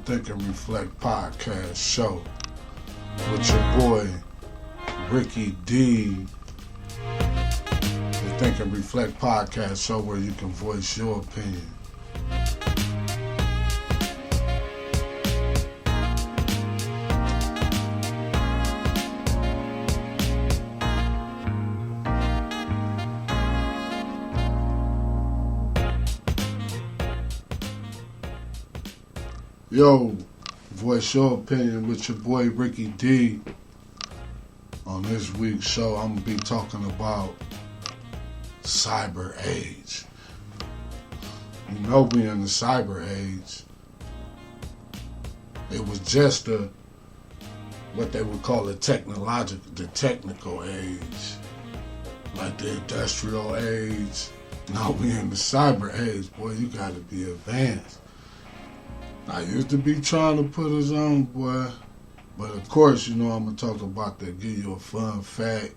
Think and Reflect podcast show with your boy Ricky D. The Think and Reflect podcast show where you can voice your opinion. Yo, voice your opinion with your boy Ricky D. On this week's show, I'm going to be talking about cyber age. You know we in the cyber age. It was just what they would call the technical age. Like the industrial age. Now we in the cyber age. Boy, you got to be advanced. I used to be trying to put us on, boy. But of course, you know, I'm going to talk about that, give you a fun fact,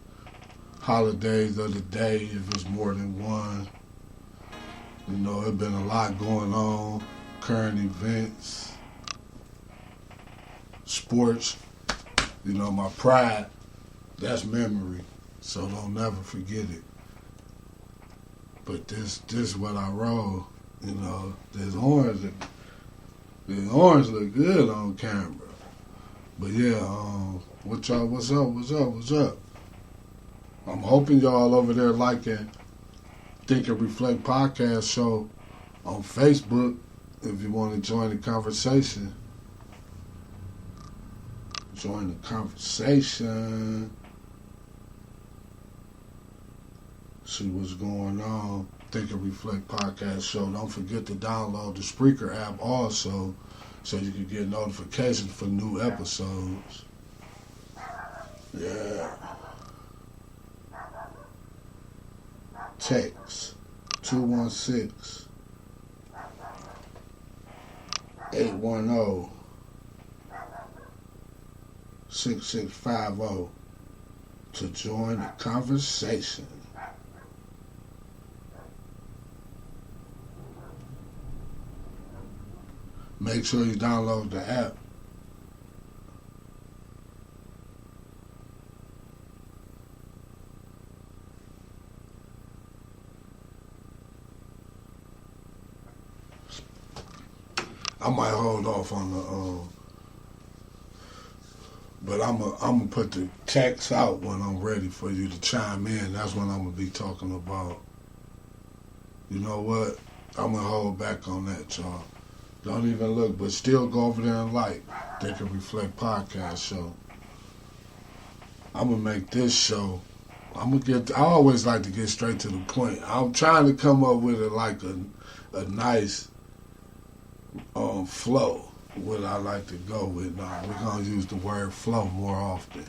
holidays of the day, if it's more than one. You know, there's been a lot going on, current events, sports. You know, my pride, that's memory, so don't never forget it. But this what I roll, you know, this orange look good on camera. But yeah, what's up? I'm hoping y'all over there liking Think and Reflect podcast show on Facebook if you want to join the conversation. Join the conversation. See what's going on. Think and Reflect podcast show. Don't forget to download the Spreaker app also so you can get notifications for new episodes. Yeah. Text 216-810-6650 to join the conversation. Make sure you download the app. I might hold off on the, but I'm gonna put the text out when I'm ready for you to chime in. That's when I'm gonna be talking about. You know what? I'm gonna hold back on that, y'all. Don't even look, but still go over there and like Think and Reflect podcast show. I'm gonna make this show. I always like to get straight to the point. I'm trying to come up with a nice flow. What I like to go with now. We're gonna use the word flow more often.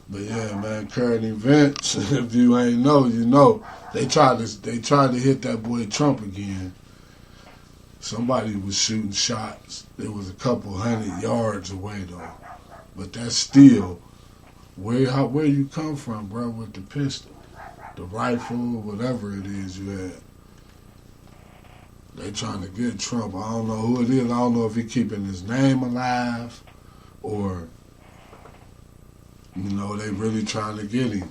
But yeah, man, current events. If you ain't know, you know. They tried to hit that boy Trump again. Somebody was shooting shots. It was a couple hundred yards away though. But that's still where you come from, bro, with the pistol, the rifle, whatever it is you had. They trying to get Trump. I don't know who it is. I don't know if he keeping his name alive or, you know, they really trying to get him.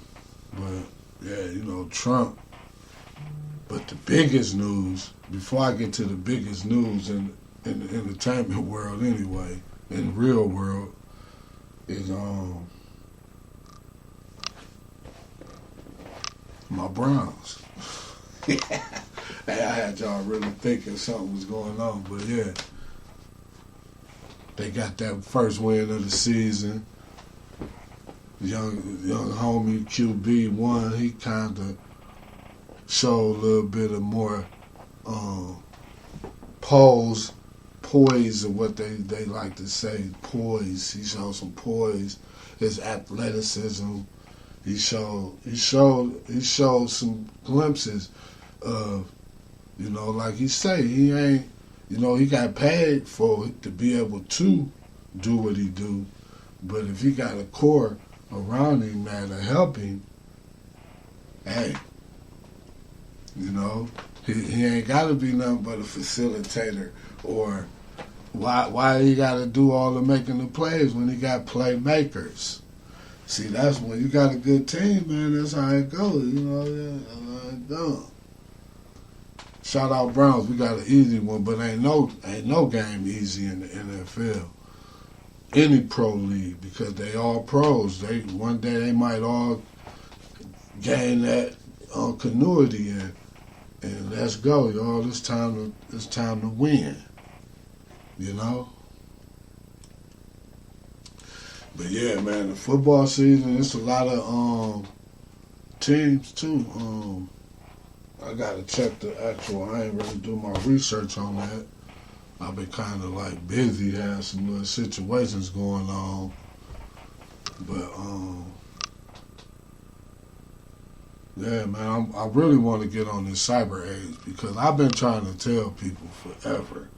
But yeah, you know, Trump. But the biggest news, before I get to the biggest news in the entertainment world anyway, in the real world, is my Browns. Hey, I had y'all really thinking something was going on, but yeah. They got that first win of the season. Young homie QB won. He kind of showed a little bit of more poise, or what they like to say, poise. He showed some poise. His athleticism. He showed some glimpses of, you know, like he say, he ain't, you know, he got paid for it to be able to do what he do. But if he got a core around him, man, to help him, hey, you know, He ain't got to be nothing but a facilitator. Or why he got to do all the making the plays when he got playmakers? See, that's when you got a good team, man. That's how it goes. You know, that's how it goes. Shout out Browns. We got an easy one, but ain't no game easy in the NFL. Any pro league, because they all pros. One day they might all gain that continuity and let's go, y'all. It's time to win. You know? But yeah, man, the football season, it's a lot of teams too. I gotta check the actual. I ain't really do my research on that. I've been kind of like busy, had some little situations going on, but yeah, man, I really want to get on this cyber age because I've been trying to tell people forever,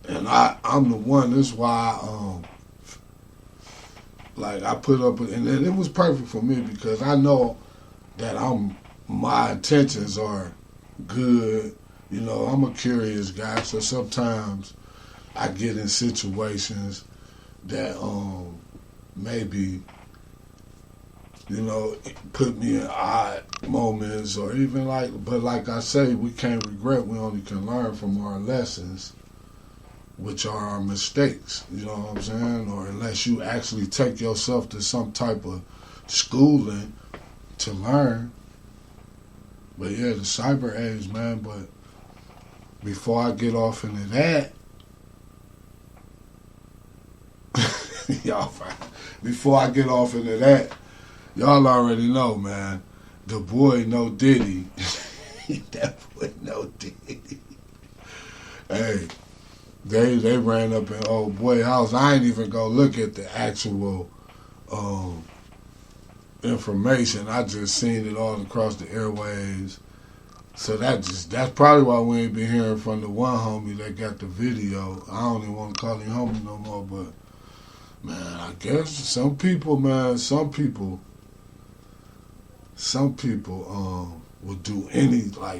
and I'm the one. This is why like I put up, and it was perfect for me because I know that my intentions are good. You know, I'm a curious guy, so sometimes I get in situations that maybe, you know, put me in odd moments or even but like I say, we can't regret, we only can learn from our lessons, which are our mistakes, you know what I'm saying? Or unless you actually take yourself to some type of schooling to learn. But yeah, the cyber age, man, but before I get off into that, before I get off into that, y'all already know, man, the boy No Diddy, that boy No Diddy, hey, they ran up in old boy house. I ain't even go look at the actual information. I just seen it all across the airwaves. So that's probably why we ain't been hearing from the one homie that got the video. I don't even want to call him homie no more, but man, I guess some people will do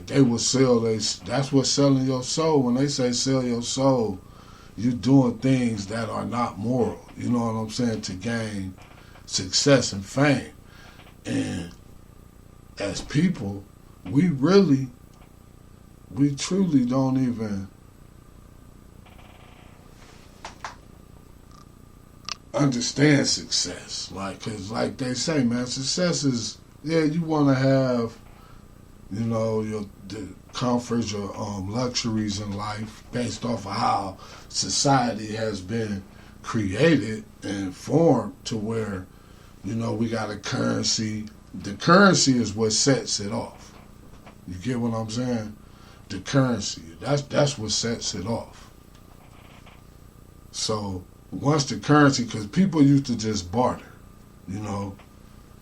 they will sell that's what's selling your soul. When they say sell your soul, you doing things that are not moral. You know what I'm saying? To gain success and fame. And as people, we truly don't even understand success. Cause like they say, man, success is, yeah, you want to have, you know, the comforts, your luxuries in life based off of how society has been created and formed to where, you know, we got a currency. The currency is what sets it off. You get what I'm saying? The currency. That's what sets it off. So once the currency, because people used to just barter, you know,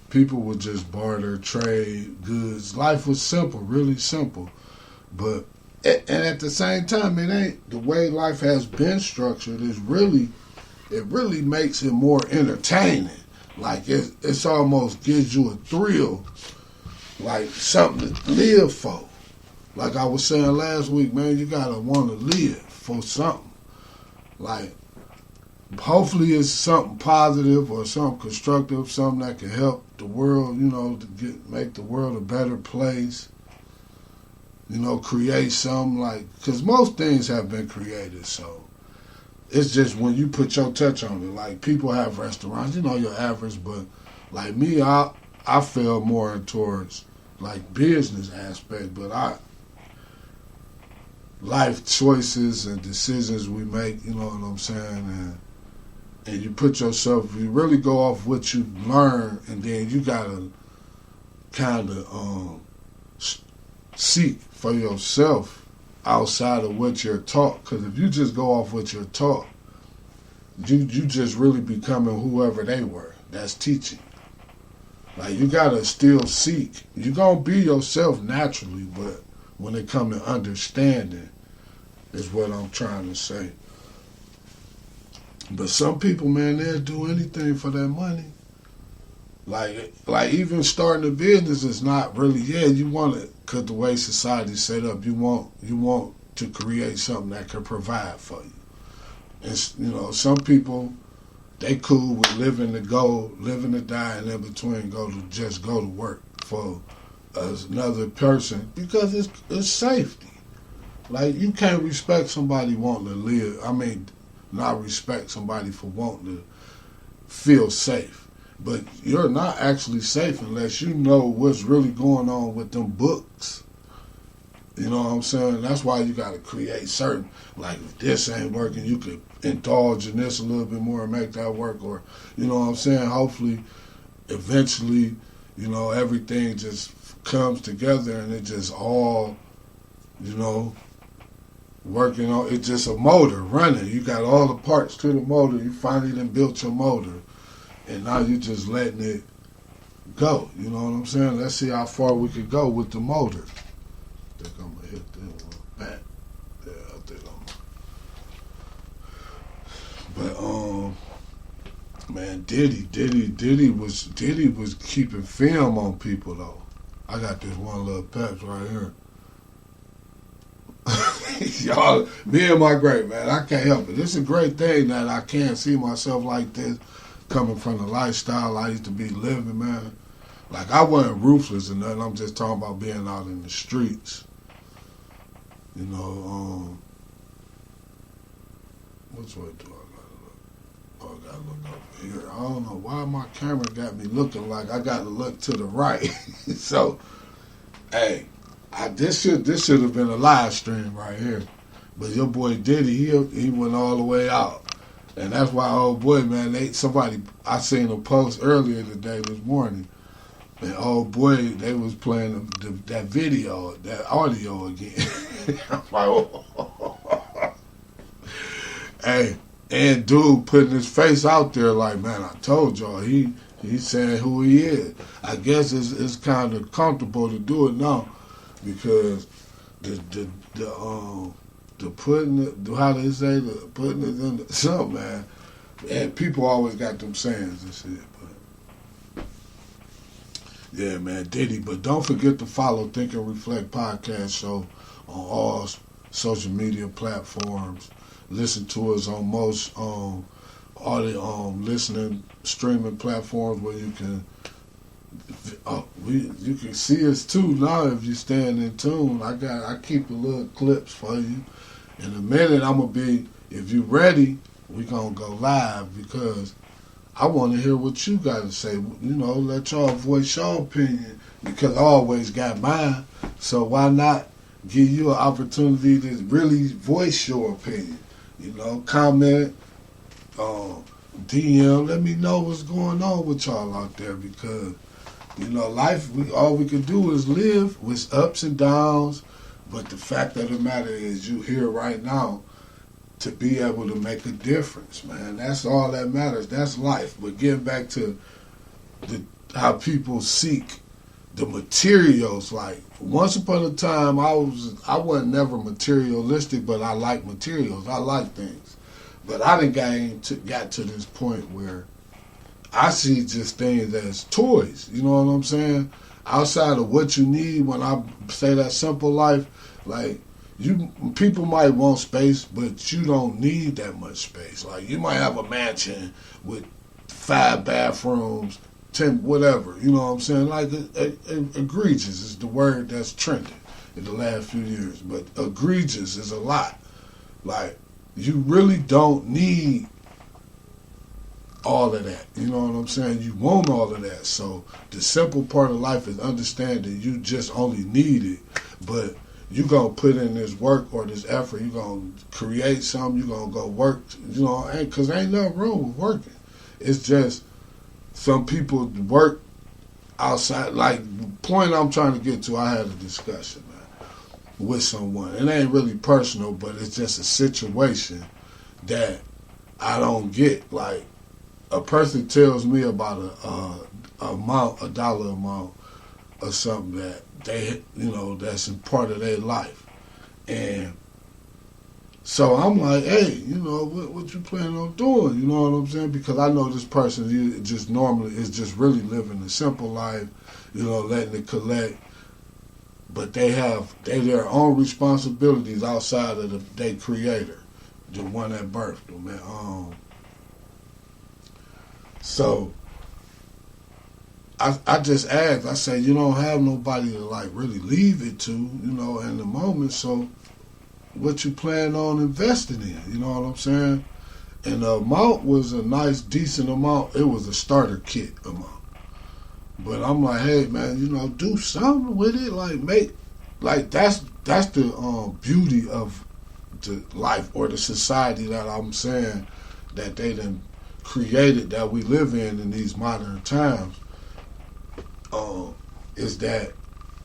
people would just barter, trade goods. Life was simple, really simple. But and at the same time, it ain't the way life has been structured. It really makes it more entertaining. Like it's almost gives you a thrill, like something to live for. Like I was saying last week, man, you gotta want to live for something. Like hopefully it's something positive or something constructive, something that can help the world, you know, to make the world a better place. You know, create something because most things have been created, so. It's just when you put your touch on it. Like people have restaurants, you know, your average, but like me, I fell more towards like business aspect, but life choices and decisions we make, you know what I'm saying, and you put yourself, you really go off what you learn, and then you gotta kind of seek for yourself outside of what you're taught. Because if you just go off what you're taught, you just really becoming whoever they were that's teaching. Like you gotta still seek. You're gonna be yourself naturally, but when it comes to understanding is what I'm trying to say. But some people, man, they'll do anything for their money. Like even starting a business is not really, yeah, you want it, because the way society's set up, you want to create something that can provide for you. And, some people, they cool with living to die, and in between go to work for another person because it's safety. Like, you can't respect somebody wanting to live. I mean, not respect somebody for wanting to feel safe. But you're not actually safe unless you know what's really going on with them books. You know what I'm saying? That's why you got to create certain, like, if this ain't working, you could indulge in this a little bit more and make that work. Or, you know what I'm saying? Hopefully, eventually, everything just comes together and it just all, working on, it's just a motor running. You got all the parts to the motor. You finally done built your motor. And now you just letting it go. You know what I'm saying? Let's see how far we could go with the motor. I think I'm going to hit that one back. Yeah, I think I'm. But, man, Diddy was keeping film on people, though. I got this one little peps right here. Y'all, me and my great, man, I can't help it. It's a great thing that I can't see myself like this coming from the lifestyle I used to be living, man. Like, I wasn't ruthless or nothing. I'm just talking about being out in the streets. Which way do I gotta look? Oh, I gotta look over here. I don't know why my camera got me looking like I gotta look to the right. So, hey, this should have been a live stream right here. But your boy Diddy, he went all the way out. And that's why, old boy, man, I seen a post earlier this morning, and old boy, they was playing that video, that audio again. I'm like, oh. Hey, and dude putting his face out there like, man, I told y'all, he's saying who he is. I guess it's kind of comfortable to do it now because the putting it, how they say, the putting it in the something, man. And people always got them sayings and shit. But yeah, man, Diddy. But don't forget to follow Think and Reflect podcast show on all social media platforms. Listen to us on most all the listening streaming platforms where you can. You can see us too now if you stand in tune. I keep the little clips for you. In a minute, I'm going to be, if you ready, we going to go live because I want to hear what you got to say. Let y'all voice your opinion because I always got mine. So why not give you an opportunity to really voice your opinion? Comment, DM, let me know what's going on with y'all out there because, life, all we can do is live with ups and downs. But the fact of the matter is you here right now to be able to make a difference, man. That's all that matters. That's life. But getting back to how people seek the materials, like once upon a time I wasn't never materialistic, but I like materials. I like things. But I done got to this point where I see just things as toys. You know what I'm saying? Outside of what you need, when I say that simple life, like people might want space, but you don't need that much space. Like you might have a mansion with 5 bathrooms, 10 whatever. You know what I'm saying? Like egregious is the word that's trending in the last few years. But egregious is a lot. Like you really don't need all of that. You know what I'm saying? You want all of that. So the simple part of life is understanding you just only need it, but you gonna put in this work or this effort. You gonna create something. You gonna go work. Because ain't nothing wrong with working. It's just some people work outside. Like point I'm trying to get to. I had a discussion, man, with someone. It ain't really personal, but it's just a situation that I don't get. Like a person tells me about a dollar amount or something that they, that's a part of their life, and So I'm like, hey, what you planning on doing? You know what I'm saying? Because I know this person just normally is just really living a simple life, letting it collect. But they have their own responsibilities outside of their creator, the one that birthed them. Man. So I just asked. I said, you don't have nobody to like really leave it to, in the moment. So what you plan on investing in? You know what I'm saying? And the amount was a nice, decent amount. It was a starter kit amount. But I'm like, hey man, do something with it. That's the beauty of the life or the society that I'm saying that they done created that we live in these modern times. Is that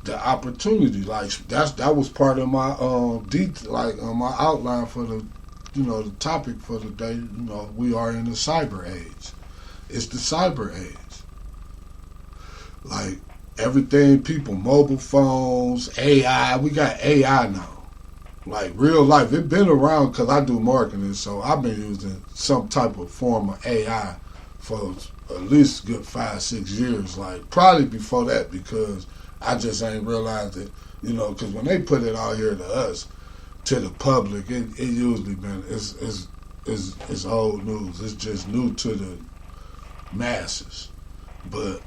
the opportunity? Like that was part of my my outline for the topic for the day. We are in the cyber age. It's the cyber age. Like everything, people, mobile phones, AI. We got AI now. Like real life, it's been around because I do marketing, so I've been using some type of form of AI for at least a good 5-6 years. Like probably before that, because I just ain't realized it. Because when they put it out here to us, to the public, it usually been it's old news. It's just new to the masses. But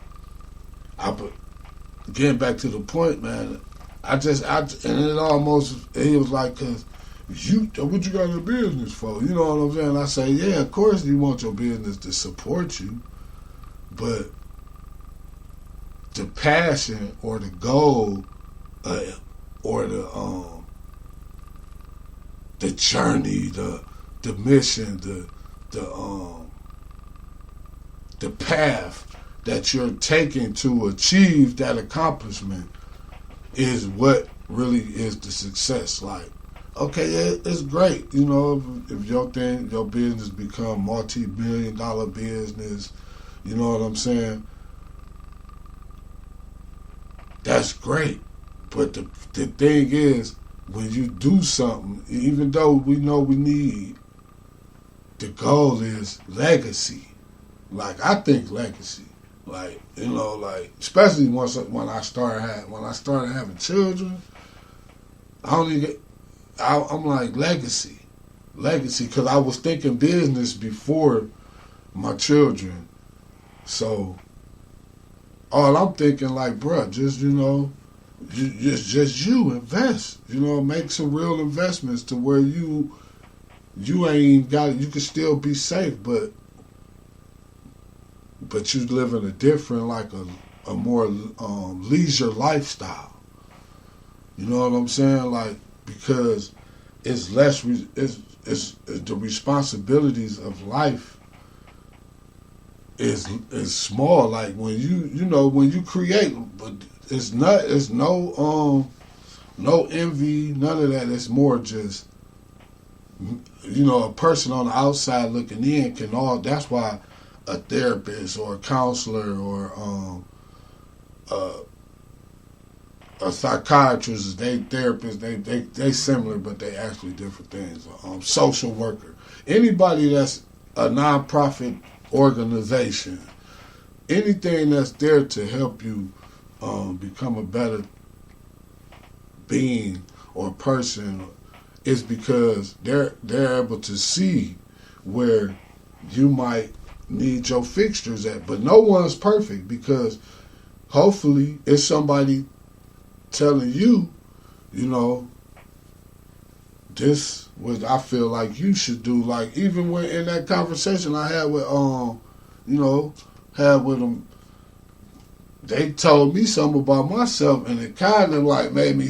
getting back to the point, man. And he was like, cause what you got a business for? You know what I'm saying? I say, yeah, of course you want your business to support you, but the passion or the goal, or the journey, the mission, the path that you're taking to achieve that accomplishment is what really is the success. Like, okay, it's great, if your business become multi-million-dollar business, you know what I'm saying? That's great. But the thing is, when you do something, even though we know we need, the goal is legacy. Like, I think legacy. Like, especially when I started having children, I'm like legacy, because I was thinking business before my children. So all I'm thinking, like, bruh, just you invest, make some real investments to where you ain't got, you can still be safe, but you live in a different, like a more leisure lifestyle. You know what I'm saying? Like, because it's less, it's the responsibilities of life is small. Like when when you create, but it's no envy, none of that. It's more just a person on the outside looking in can all. That's why a therapist or a counselor or a psychiatrist, they similar, but they actually different things. Social worker, anybody that's a nonprofit organization, anything that's there to help you become a better being or person, is because they're able to see where you might need your fixtures at. But no one's perfect, because hopefully it's somebody telling you, this what I feel like you should do. Like even when in that conversation I had with them, they told me something about myself, and it kind of like made me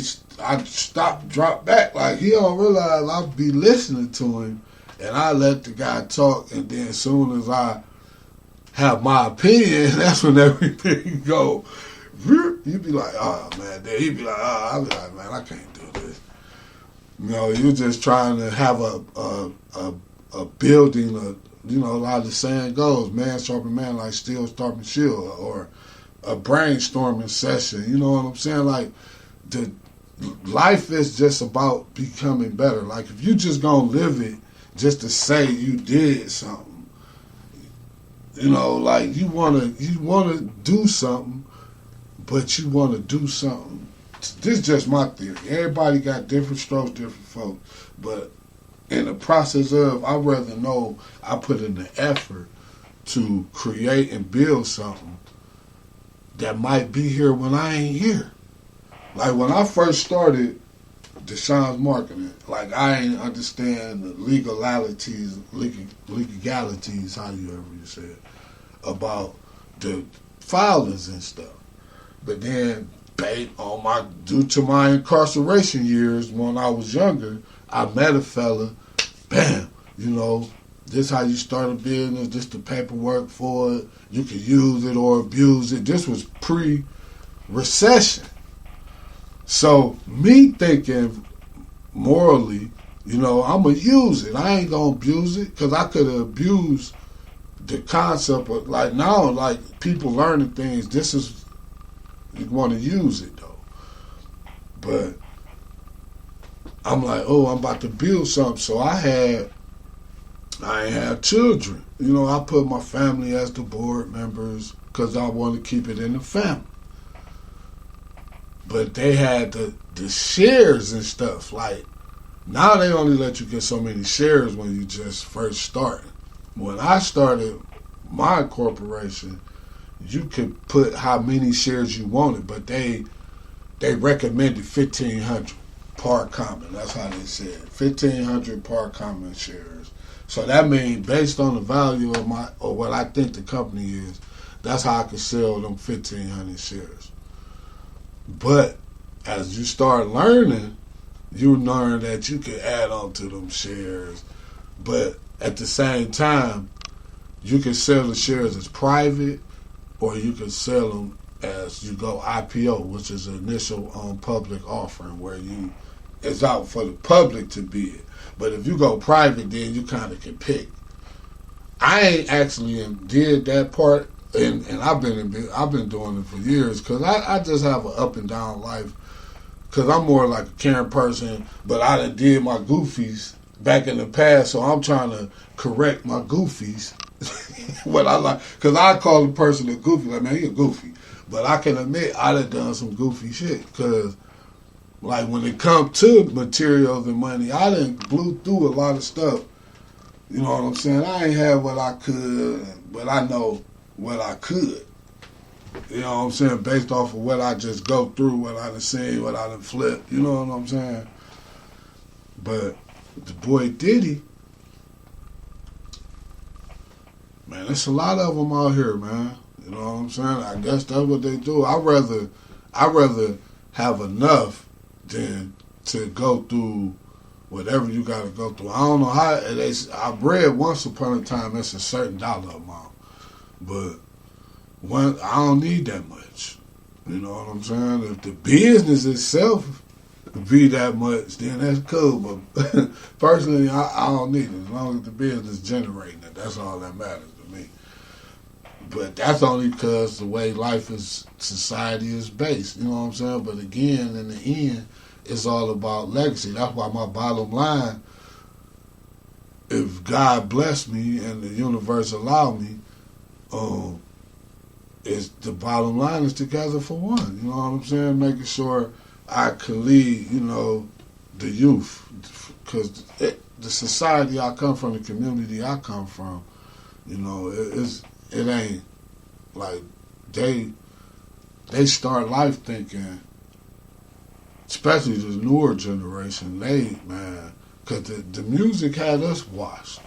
drop back. Like he don't realize I'll be listening to him, and I let the guy talk, and then as soon as I have my opinion, that's when everything go. You be like, oh man. Then he be like, oh, I'll be like, man, I can't do this. You're just trying to have a building. Like the saying goes, man sharpen man like steel sharpen shield, or a brainstorming session. You know what I'm saying? Like life is just about becoming better. Like if you just gonna live it just to say you did something, like you wanna do something, but you wanna do something. This is just my theory. Everybody got different strokes, different folks, but in the process of, I'd rather know I put in the effort to create and build something that might be here when I ain't here. Like when I first started Deshaun's marketing, like I ain't understand the legalities, how you ever you say it, about the filings and stuff. But then, due to my incarceration years when I was younger, I met a fella, bam, this how you start a business, this the paperwork for it, you can use it or abuse it. This was pre-recession. So me thinking morally, I'm going to use it. I ain't going to abuse it because I could have abused the concept of, like now, like people learning things, this is, you want to use it though. But I'm like, I'm about to build something. So I ain't have children. I put my family as the board members because I want to keep it in the family. But they had the shares and stuff. Like, now they only let you get so many shares when you just first start. When I started my corporation, you could put how many shares you wanted, but they recommended 1,500 par common. That's how they said 1,500 par common shares. So that means based on the value of what I think the company is, that's how I could sell them 1,500 shares. But as you start learning, you learn that you can add on to them shares. But at the same time, you can sell the shares as private, or you can sell them as you go IPO, which is initial public offering, where it's out for the public to bid. But if you go private, then you kind of can pick. I ain't actually did that part, and I've been doing it for years because I just have an up and down life. Because I'm more like a caring person, but I done did my goofies back in the past, so I'm trying to correct my goofies. What I like, because I call the person a goofy, like, man, he a goofy. But I can admit I done some goofy shit, because like when it comes to materials and money, I done blew through a lot of stuff. You know what I'm saying? I ain't had what I could, but I know what I could. You know what I'm saying? Based off of what I just go through, what I done seen, what I done flipped. You know what I'm saying? But the boy Diddy, man, there's a lot of them out here, man. You know what I'm saying? I guess that's what they do. I'd rather have enough than to go through whatever you got to go through. I don't know how I read once upon a time it's a certain dollar amount, but I don't need that much. You know what I'm saying? If the business itself be that much, then that's cool. But personally, I don't need it. As long as the business generating it, that's all that matters to me. But that's only because the way life is, society is based. You know what I'm saying? But again, in the end, it's all about legacy. That's why my bottom line, if God bless me and the universe allow me, is the bottom line is together for one. You know what I'm saying? Making sure I can lead, the youth. Because the society I come from, the community I come from, it ain't like they start life thinking, especially the newer generation, because the music had us washed.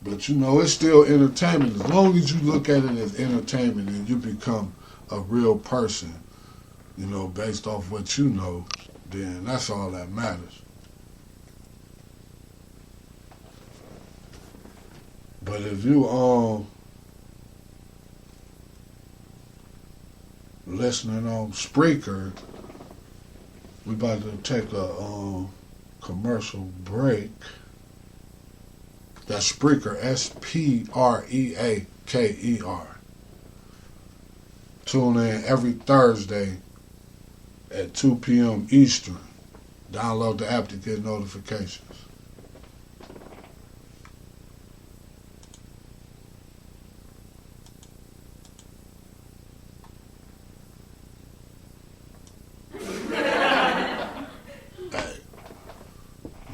But it's still entertainment. As long as you look at it as entertainment and you become a real person, based off what you know, then that's all that matters. But if you listening on Spreaker, we about to take a commercial break. That's Spreaker, Spreaker. Tune in every Thursday at 2 p.m. Eastern. Download the app to get notifications.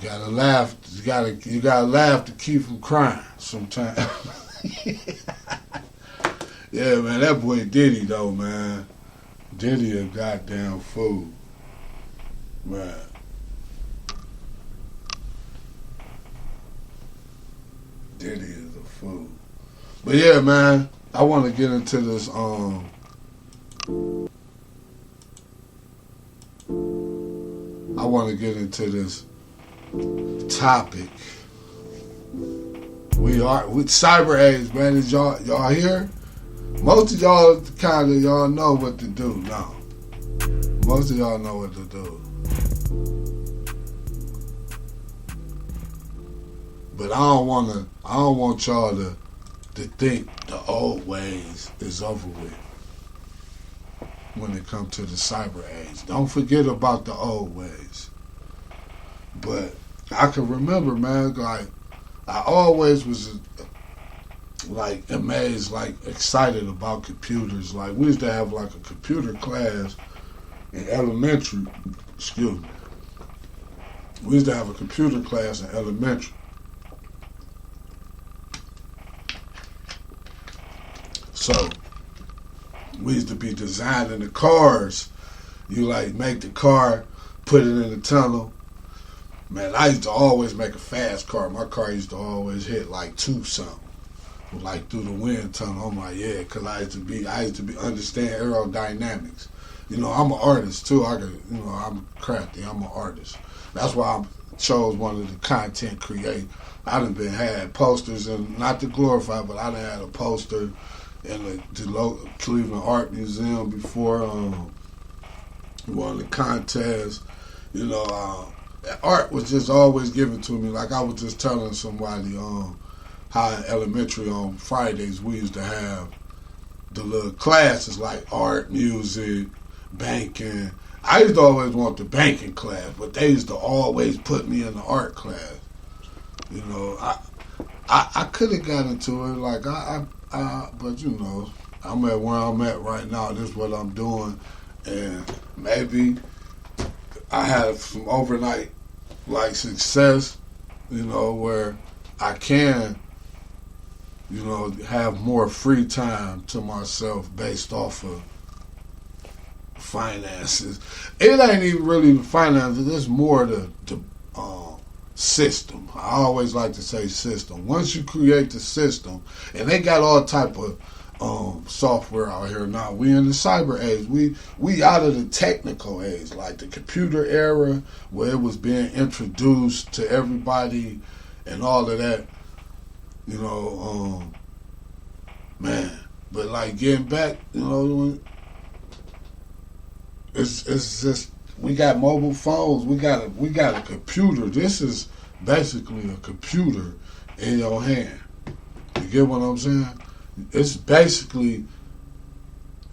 You gotta laugh. You gotta laugh to keep from crying sometimes. Yeah, man, that boy Diddy though, man. Diddy a goddamn fool, man. Diddy is a fool. But yeah, man, I want to get into this. I want to get into this topic. We are with cyber age, man. Is y'all here? Most of y'all y'all know what to do now. Most of y'all know what to do. But I don't want y'all to think the old ways is over with when it comes to the cyber age. Don't forget about the old ways. But I can remember, man, like I always was like amazed, like excited about computers. Like we used to have like a computer class in elementary. Excuse me. We used to have a computer class in elementary. So we used to be designing the cars. You like make the car, put it in the tunnel. Man, I used to always make a fast car. My car used to always hit like 2 something. Like through the wind tunnel. I'm like, yeah, because I used to be understand aerodynamics. You know, I'm an artist too. I'm crafty. I'm an artist. That's why I chose one of the content create. I done had posters, and not to glorify, but I done had a poster in the local Cleveland Art Museum before one of the contests. You know, art was just always given to me. Like I was just telling somebody how in elementary on Fridays we used to have the little classes like art, music, banking. I used to always want the banking class, but they used to always put me in the art class. You know, I could have got into it, like but you know, I'm at where I'm at right now. This is what I'm doing, and maybe I had some overnight like success, you know, where I can, you know, have more free time to myself based off of finances. It ain't even really the finances. It's more the system. I always like to say system. Once you create the system, and they got all type of software out here now. We in the cyber age. We out of the technical age, like the computer era, where it was being introduced to everybody and all of that. You know, man. But like getting back, you know, it's just we got mobile phones. We got a computer. This is basically a computer in your hand. You get what I'm saying? It's basically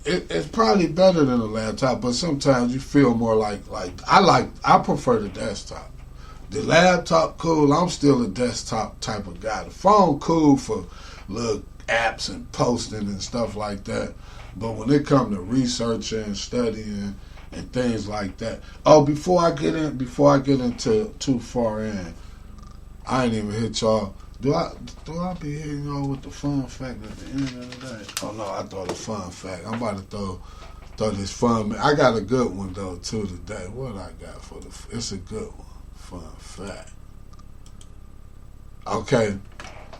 it's probably better than a laptop, but sometimes you feel more like I prefer the desktop. The laptop cool. I'm still a desktop type of guy. The phone cool for little apps and posting and stuff like that. But when it comes to researching, studying, and things like that. Oh, before I get into too far in, I ain't even hit y'all. Do I be hitting y'all with the fun fact at the end of the day? Oh no, I thought a fun fact. I'm about to throw this fun. I got a good one though too today. What I got for it's a good one. Fun fact. Okay,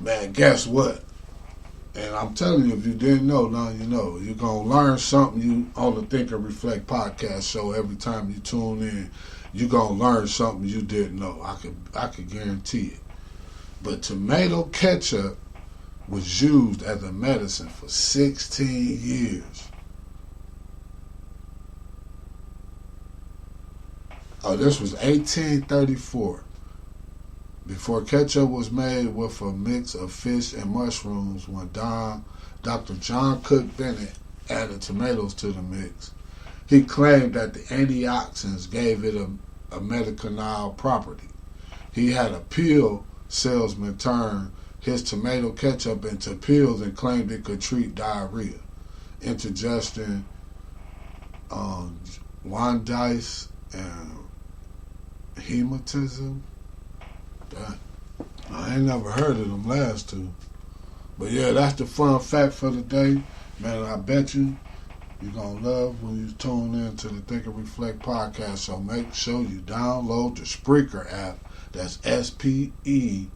man. Guess what? And I'm telling you, if you didn't know, now you know. You're going to learn something you on the Think and Reflect podcast show every time you tune in. You're going to learn something you didn't know. I could guarantee it. But tomato ketchup was used as a medicine for 16 years. Oh, this was 1834. Before ketchup was made with a mix of fish and mushrooms, when Dr. John Cook Bennett added tomatoes to the mix, he claimed that the antioxidants gave it a medicinal property. He had a pill salesman turn his tomato ketchup into pills and claimed it could treat diarrhea, indigestion, jaundice, and hematism. I ain't never heard of them last two. But yeah, that's the fun fact for the day. Man, I bet you're going to love when you tune in to the Think and Reflect podcast. So make sure you download the Spreaker app. That's SPREAKER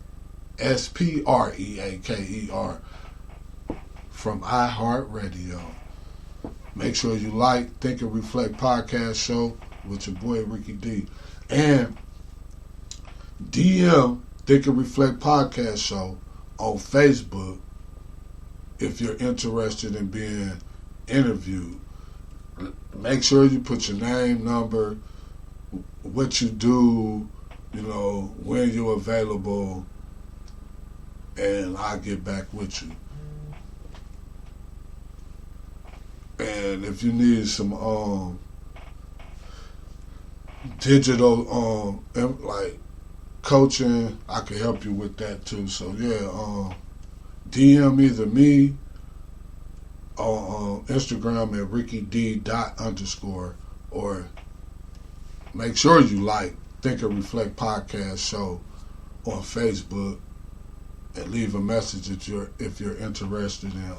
from iHeartRadio. Make sure you like Think and Reflect podcast show with your boy Ricky D. And DM Think and Reflect podcast show on Facebook if you're interested in being interviewed. Make sure you put your name, number, what you do, when you're available, and I'll get back with you. And if you need some digital like coaching, I can help you with that too. So yeah, DM either me on Instagram at RickyD._ or make sure you like Think and Reflect podcast show on Facebook and leave a message if you're interested in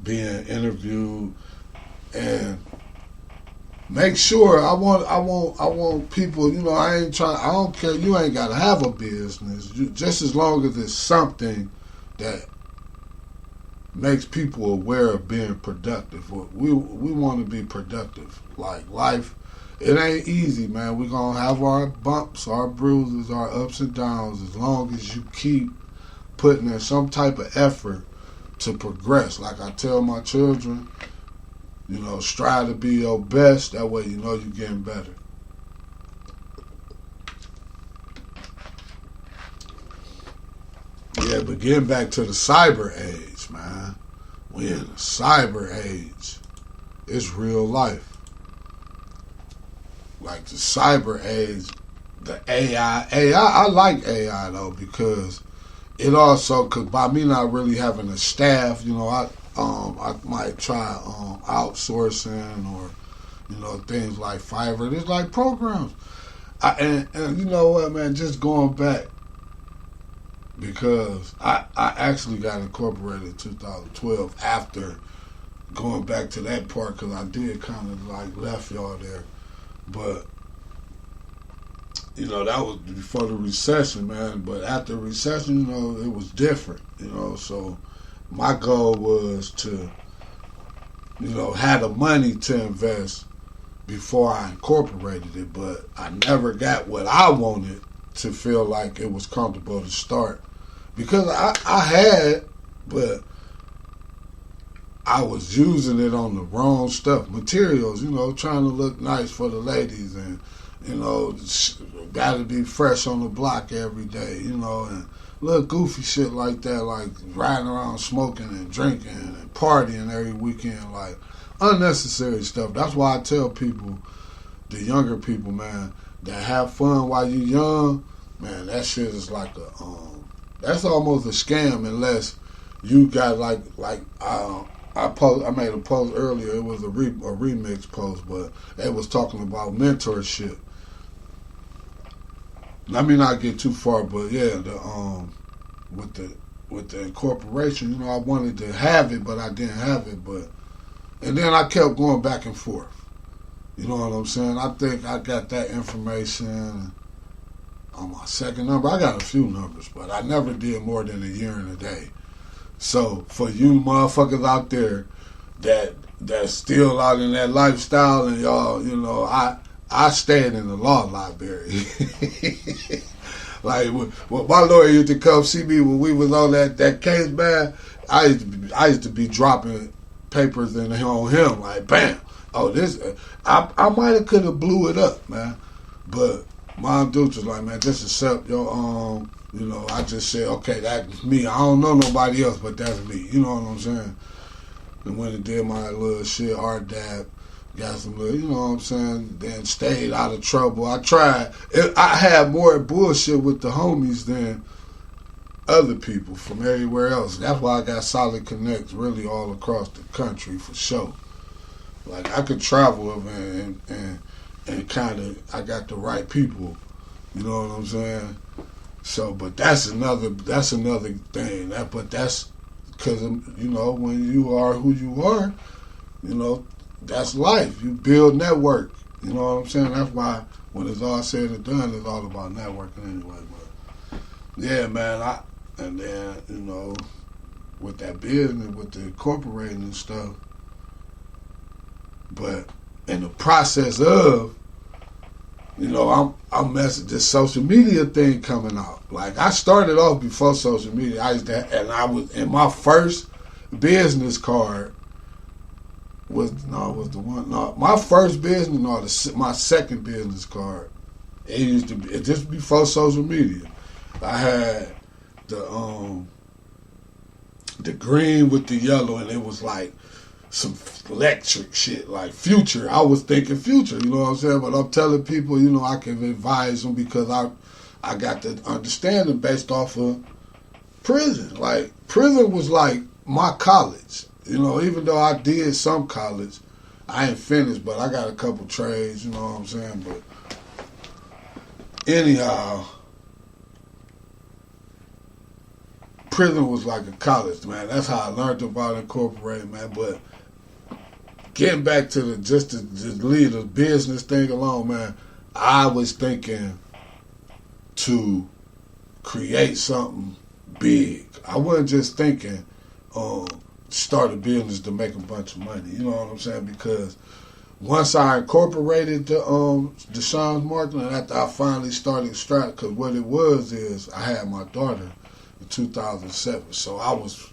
being interviewed. And make sure I want people, I don't care, you ain't gotta have a business, just as long as it's something that makes people aware of being productive. We want to be productive. Like life, it ain't easy, man. We're gonna have our bumps, our bruises, our ups and downs, as long as you keep putting in some type of effort to progress. Like I tell my children, strive to be your best. That way you're getting better. Yeah, but getting back to the cyber age, man. We in the cyber age. It's real life. Like the cyber age, the AI. I like AI though, because it also, cause by me not really having a staff, I might try outsourcing or things like Fiverr. It's like programs. And you know what, man? Just going back, because I actually got incorporated in 2012 after going back to that part, because I did kind of like left y'all there. But that was before the recession, man. But after the recession, it was different, so my goal was to, have the money to invest before I incorporated it, but I never got what I wanted to feel like it was comfortable to start. Because I had, but I was using it on the wrong stuff, materials, trying to look nice for the ladies and, got to be fresh on the block every day, and little goofy shit like that, like riding around smoking and drinking and partying every weekend, like unnecessary stuff. That's why I tell people, the younger people, man, that have fun while you're young, man, that shit is like that's almost a scam unless you got I made a post earlier. It was a remix post, but it was talking about mentorship. Let me not get too far, but yeah, with the incorporation, I wanted to have it, but I didn't have it. And then I kept going back and forth. You know what I'm saying? I think I got that information on my second number. I got a few numbers, but I never did more than a year and a day. So for you motherfuckers out there that's still out in that lifestyle, and y'all, I stayed in the law library. Like when my lawyer used to come see me when we was on that case, man, I used to be dropping papers on him, like bam. Oh, this I might have could have blew it up, man, but Mom Dukes was like, man, just accept your I just said, okay, that's me. I don't know nobody else, but that's me. You know what I'm saying? and went and did my little shit, RDAP. Got some little, you know what I'm saying? Then stayed out of trouble. I tried. I had more bullshit with the homies than other people from everywhere else. That's why I got solid connects really all across the country for sure. Like I could travel and kind of I got the right people. You know what I'm saying? So, but that's another thing. But that's because you know when you are who you are, you know that's life. You build network. You know what I'm saying? That's why when it's all said and done, it's all about networking anyway. But yeah, man. And then you know with that business, with the incorporating and stuff. But in the process of, you know, I'm messing this social media thing coming out. Like I started off before social media. I was in my first business card was the one. No, my first business, my second business card. It used to be just before social media. I had the green with the yellow, and it was like some electric shit, like Future. I was thinking Future, you know what I'm saying? But I'm telling people, you know, I can advise them because I got the understanding based off of prison. Like, prison was like my college. You know, even though I did some college, I ain't finished, but I got a couple trades, you know what I'm saying? But anyhow, prison was like a college, man. That's how I learned about incorporating, man. But getting back to just to leave the business thing alone, man, I was thinking to create something big. I wasn't just thinking start a business to make a bunch of money. You know what I'm saying? Because once I incorporated the Deshaun's Marketing, after I finally started Strat, because what it was is I had my daughter in 2007, so I was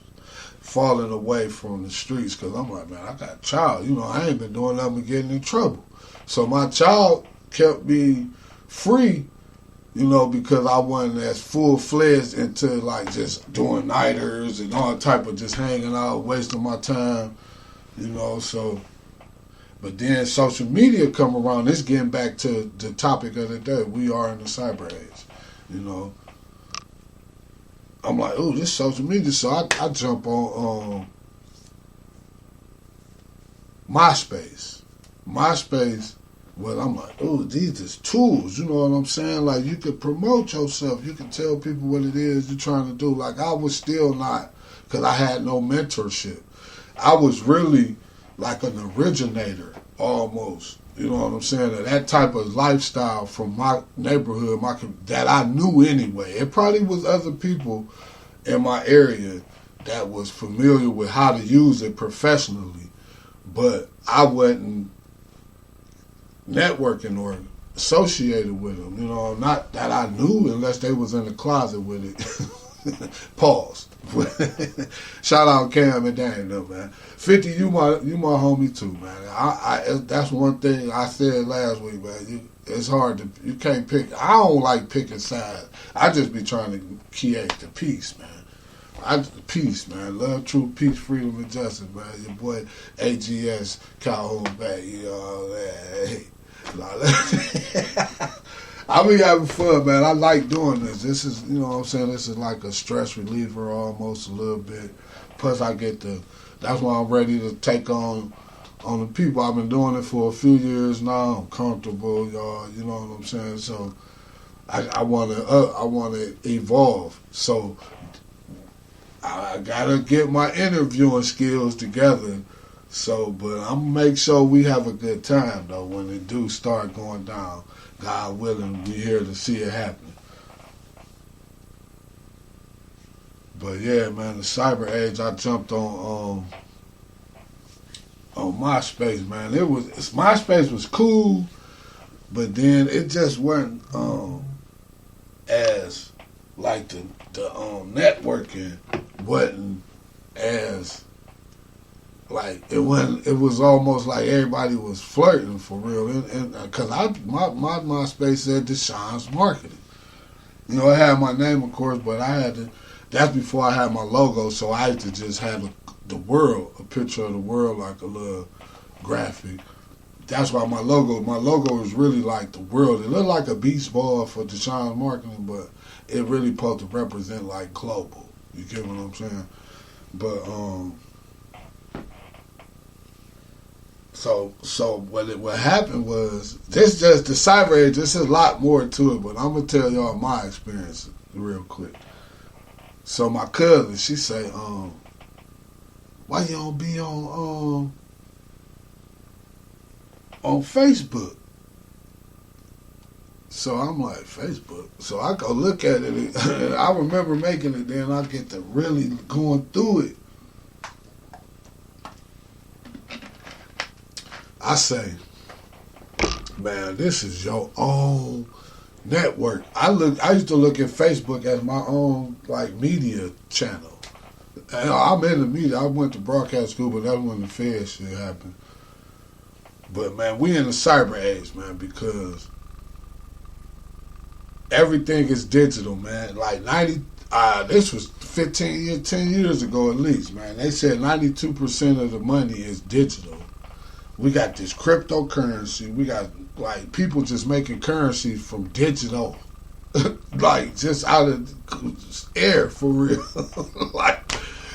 falling away from the streets because I'm like, man, I got a child. You know, I ain't been doing nothing but getting in trouble. So my child kept me free, you know, because I wasn't as full-fledged into, like, just doing nighters and all type of just hanging out, wasting my time, you know, so. But then social media come around. It's getting back to the topic of the day. We are in the cyber age, you know. I'm like, ooh, this social media. So I jump on MySpace. MySpace, well, I'm like, ooh, these is tools. You know what I'm saying? Like, you can promote yourself. You can tell people what it is you're trying to do. Like, I was still not, because I had no mentorship. I was really like an originator, almost. You know what I'm saying? That type of lifestyle from my neighborhood, that I knew anyway. It probably was other people in my area that was familiar with how to use it professionally, but I wasn't networking or associated with them. You know, not that I knew unless they was in the closet with it. Pause. Shout out Cam and Dan, though, man. 50, you my homie too, man. I that's one thing I said last week, man. It's hard to, you can't pick. I don't like picking sides. I just be trying to create the peace, man. Peace, man. Love, truth, peace, freedom, and justice, man. Your boy AGS Calhoun back, you know that. I be having fun, man. I like doing this. This is, you know what I'm saying, this is like a stress reliever almost a little bit. Plus I get that's why I'm ready to take on the people. I've been doing it for a few years now. I'm comfortable, y'all, you know what I'm saying? So I wanna evolve. So I gotta get my interviewing skills together. So, but I'm gonna make sure we have a good time though when it do start going down. God willing, we here to see it happen. But yeah, man, the cyber age, I jumped on MySpace, man. MySpace was cool, but then it just wasn't as like the networking wasn't as like it was almost like everybody was flirting for real, and because my MySpace said Deshaun's Marketing. You know, it had my name, of course, but I had to. That's before I had my logo, so I had to just have the world, a picture of the world, like a little graphic. That's why my logo is really like the world. It looked like a beach ball for Deshaun marketing, but it really supposed to represent like global. You get what I'm saying? But so what happened was, this just the cyber age. This is a lot more to it, but I'm gonna tell y'all my experience real quick. So my cousin, she say, why you don't be on Facebook? So I'm like, Facebook? So I go look at it. I remember making it, then I get to really going through it. I say, man, this is your own network. I used to look at Facebook as my own like media channel. And I'm in the media. I went to broadcast school, but that's when the Fed shit happened. But man, we in the cyber age, man, because everything is digital, man. Like this was 10 years ago at least, man. They said 92% of the money is digital. We got this cryptocurrency. We got like people just making currency from digital, like just out of air for real. Like,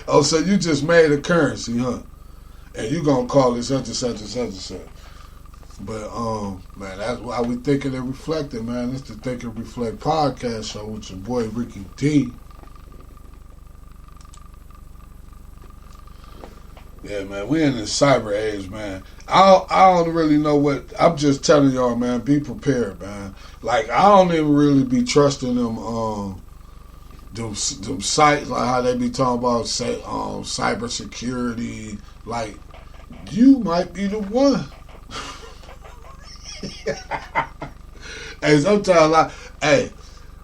oh, so you just made a currency, huh? And you gonna call it such and such and such and such. But man, that's why we Thinking and Reflecting, man. It's the Think and Reflect podcast show with your boy Ricky D. Yeah, man, we in this cyber age, man. I don't really know what. I'm just telling y'all, man. Be prepared, man. Like, I don't even really be trusting them sites, like how they be talking about cyber security. Like, you might be the one. Hey, sometimes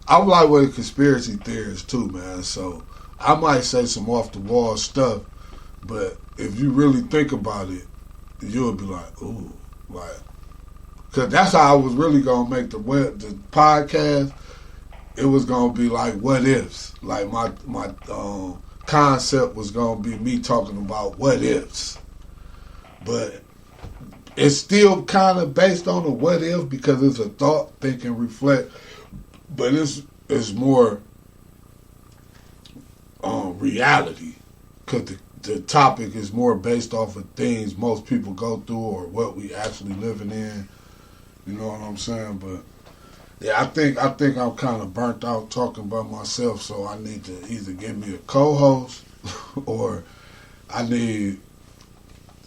I'm like with the conspiracy theorists too, man. So I might say some off the wall stuff, but if you really think about it, you'll be like, ooh, like, because that's how I was really gonna make the podcast. It was gonna be like what ifs. Like my concept was gonna be me talking about what ifs, but it's still kind of based on a what if because it's a thought, think, and reflect. But it's more reality because the topic is more based off of things most people go through or what we actually living in. You know what I'm saying? But yeah, I think I'm kind of burnt out talking by myself, so I need to either give me a co-host or I need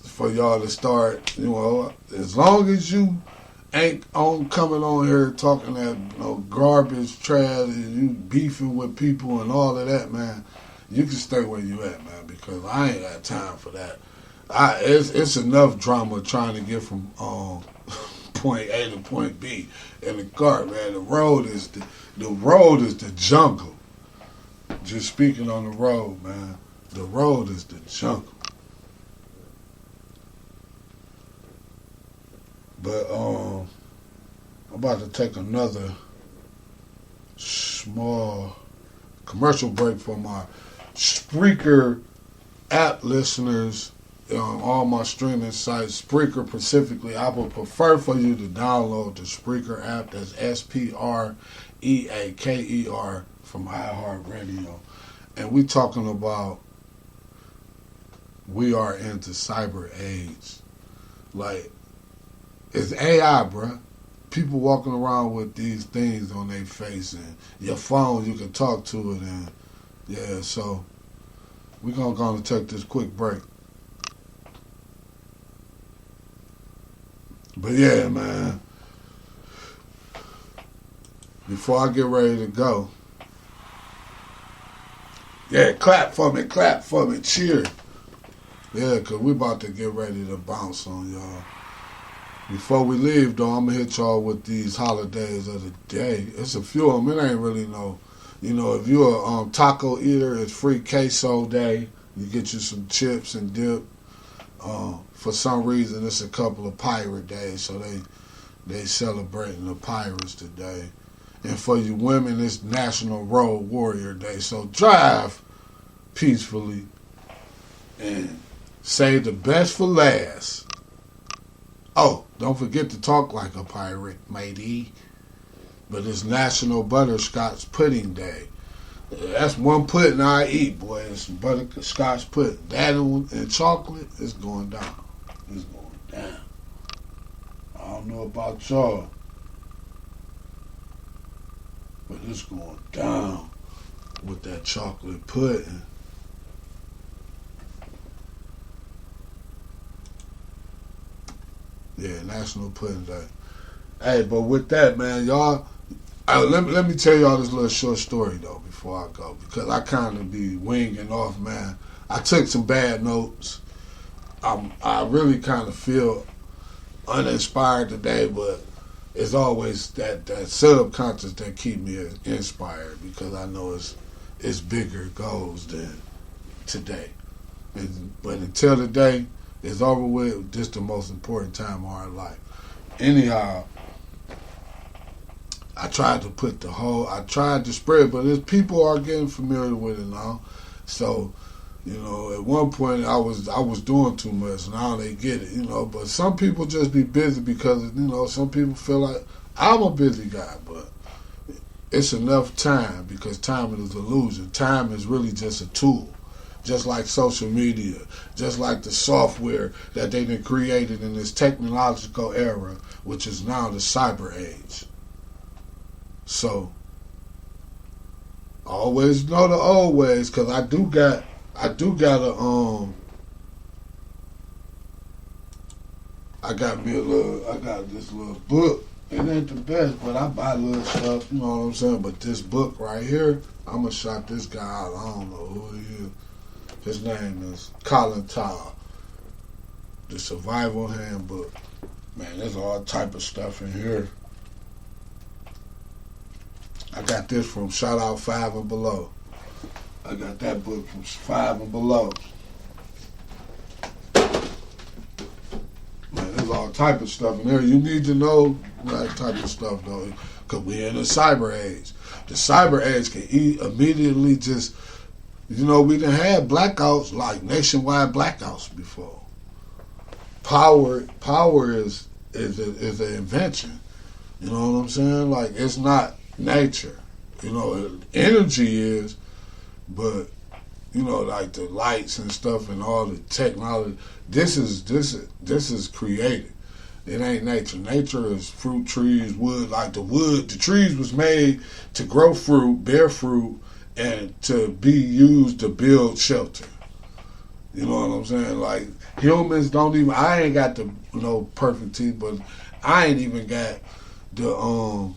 for y'all to start, you know, as long as you ain't coming on here talking that garbage, trash, and you beefing with people and all of that, man, you can stay where you at, man, because I ain't got time for that. It's enough drama trying to get from point A to point B in the car, man. The road is the jungle. Just speaking on the road, man. The road is the jungle. But I'm about to take another small commercial break for my Spreaker app listeners on all my streaming sites. Spreaker specifically, I would prefer for you to download the Spreaker app. That's SPREAKER from iHeartRadio. And we talking about we are into cyber age. Like, it's AI, bruh. People walking around with these things on their face, and your phone, you can talk to it, and yeah, so we're gonna take this quick break. But yeah, man, before I get ready to go, yeah, clap for me, cheer. Yeah, because we about to get ready to bounce on y'all. Before we leave, though, I'm going to hit y'all with these holidays of the day. It's a few of them. It ain't really no, if you're a taco eater, it's free queso day. You get you some chips and dip. For some reason, it's a couple of pirate days, so they celebrating the pirates today. And for you women, it's National Road Warrior Day. So drive peacefully. and save the best for last. Oh, don't forget to talk like a pirate, matey. But it's National Butterscotch Pudding Day. That's one pudding I eat, boy. It's butterscotch pudding. That and chocolate is going down. It's going down. I don't know about y'all, but it's going down with that chocolate pudding. Yeah, National Pudding Day. Hey, but with that, man, y'all, let me tell y'all this little short story, though, before I go, because I kind of be winging off, man. I took some bad notes. I really kind of feel uninspired today, but it's always that subconscious that keep me inspired, because I know it's bigger goals than today. But until today is over with, this the most important time of our life. Anyhow, I tried to spread, but as people are getting familiar with it now. So, at one point I was doing too much. Now they get it, But some people just be busy because, some people feel like I'm a busy guy, but it's enough time, because time is an illusion. Time is really just a tool, just like social media, just like the software that they done created in this technological era, which is now the cyber age. So, always know the old ways, because I do got this little book. It ain't the best, but I buy little stuff, you know what I'm saying? But this book right here, I'm gonna shout this guy out. I don't know who he is. His name is Colin Todd. The Survival Handbook. Man, there's all type of stuff in here. I got this from Shout Out 5 and Below. I got that book from 5 and Below. Man, there's all type of stuff in there. You need to know that type of stuff, though, because we're in a cyber age. The cyber age can immediately just, we done had blackouts, like nationwide blackouts before. Power is an invention. You know what I'm saying? Like, it's not nature. Energy is, but like the lights and stuff and all the technology, this is created. It ain't nature. Nature is fruit, trees, wood. Like the trees was made to grow fruit, bear fruit, and to be used to build shelter. You know what I'm saying? Like, humans don't even, I ain't got the perfect teeth, but I ain't even got the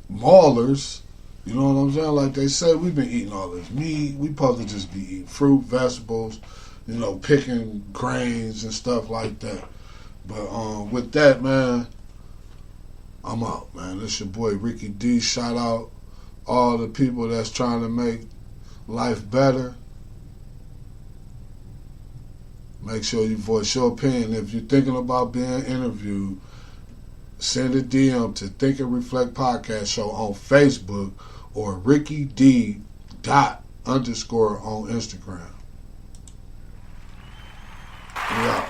maulers. You know what I'm saying? Like they say, we've been eating all this meat. We supposed to just be eating fruit, vegetables, picking grains and stuff like that. But with that, man, I'm out, man. This your boy Ricky D. Shout out all the people that's trying to make life better. Make sure you voice your opinion. If you're thinking about being interviewed, send a DM to Think and Reflect Podcast Show on Facebook or Ricky D. __ on Instagram. Yeah.